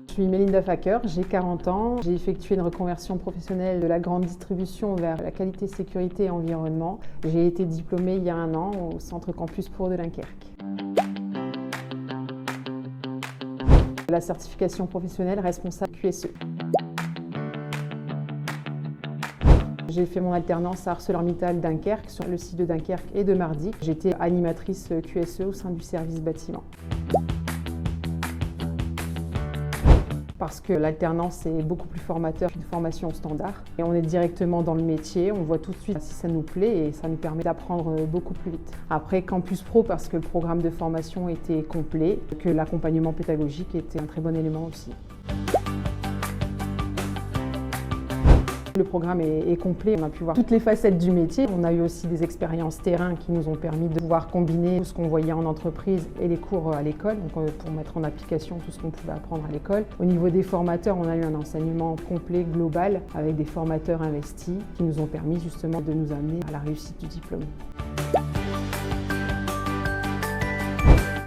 Je suis Mélinda Facker, j'ai 40 ans. J'ai effectué une reconversion professionnelle de la grande distribution vers la qualité, sécurité et environnement. J'ai été diplômée il y a 1 an au Centre Campus Pro de Dunkerque. La certification professionnelle responsable QSE. J'ai fait mon alternance à ArcelorMittal Dunkerque, sur le site de Dunkerque et de Mardic. J'étais animatrice QSE au sein du service bâtiment. Parce que l'alternance est beaucoup plus formateur qu'une formation standard. Et on est directement dans le métier, on voit tout de suite si ça nous plaît et ça nous permet d'apprendre beaucoup plus vite. Après Campus Pro parce que le programme de formation était complet, que l'accompagnement pédagogique était un très bon élément aussi. Le programme est complet, on a pu voir toutes les facettes du métier. On a eu aussi des expériences terrain qui nous ont permis de pouvoir combiner tout ce qu'on voyait en entreprise et les cours à l'école, donc pour mettre en application tout ce qu'on pouvait apprendre à l'école. Au niveau des formateurs, on a eu un enseignement complet, global, avec des formateurs investis qui nous ont permis justement de nous amener à la réussite du diplôme.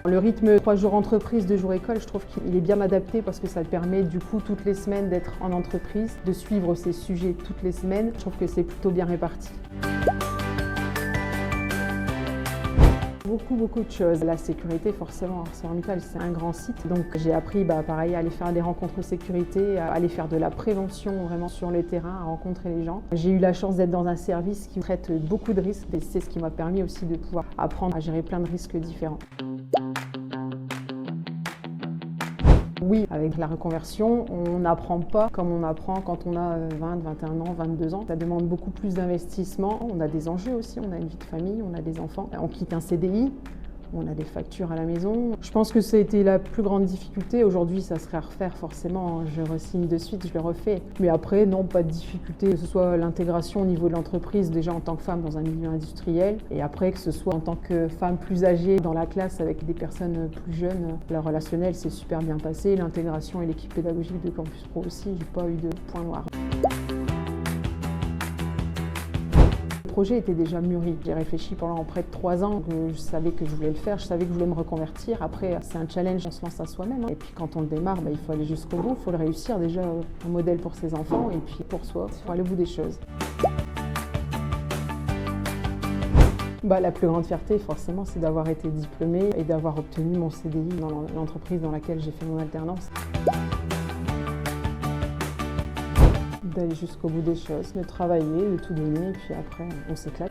Le rythme 3 jours entreprise, 2 jours école, je trouve qu'il est bien adapté parce que ça permet du coup toutes les semaines d'être en entreprise, de suivre ces sujets toutes les semaines. Je trouve que c'est plutôt bien réparti. Beaucoup de choses. La sécurité, forcément, ArcelorMittal, c'est un grand site. Donc j'ai appris, pareil, à aller faire des rencontres sécurité, à aller faire de la prévention vraiment sur le terrain, à rencontrer les gens. J'ai eu la chance d'être dans un service qui traite beaucoup de risques et c'est ce qui m'a permis aussi de pouvoir apprendre à gérer plein de risques différents. Oui, avec la reconversion, on n'apprend pas comme on apprend quand on a 20, 21 ans, 22 ans. Ça demande beaucoup plus d'investissement. On a des enjeux aussi, on a une vie de famille, on a des enfants. On quitte un CDI, on a des factures à la maison. Je pense que ça a été la plus grande difficulté. Aujourd'hui, ça serait à refaire forcément. Je re-signe de suite, je le refais. Mais après, non, pas de difficulté. Que ce soit l'intégration au niveau de l'entreprise, déjà en tant que femme dans un milieu industriel. Et après, que ce soit en tant que femme plus âgée dans la classe avec des personnes plus jeunes. Le relationnel s'est super bien passé. L'intégration et l'équipe pédagogique de Campus Pro aussi, j'ai pas eu de point noir. Le projet était déjà mûri. J'ai réfléchi pendant près de 3 ans. Je savais que je voulais le faire, je savais que je voulais me reconvertir. Après, c'est un challenge, on se lance à soi-même. Et puis quand on le démarre, il faut aller jusqu'au bout, il faut le réussir. Déjà, un modèle pour ses enfants et puis pour soi, il faut aller au bout des choses. La plus grande fierté, forcément, c'est d'avoir été diplômée et d'avoir obtenu mon CDI dans l'entreprise dans laquelle j'ai fait mon alternance. D'aller jusqu'au bout des choses, de travailler, de tout donner, et puis après, on s'éclate.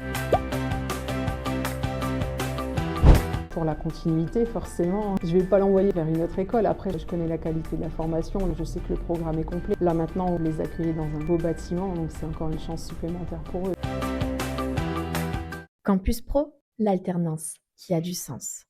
Pour la continuité, forcément, je ne vais pas l'envoyer vers une autre école. Après, je connais la qualité de la formation, je sais que le programme est complet. Là, maintenant, on les accueille dans un beau bâtiment, donc c'est encore une chance supplémentaire pour eux. Campus Pro, l'alternance qui a du sens.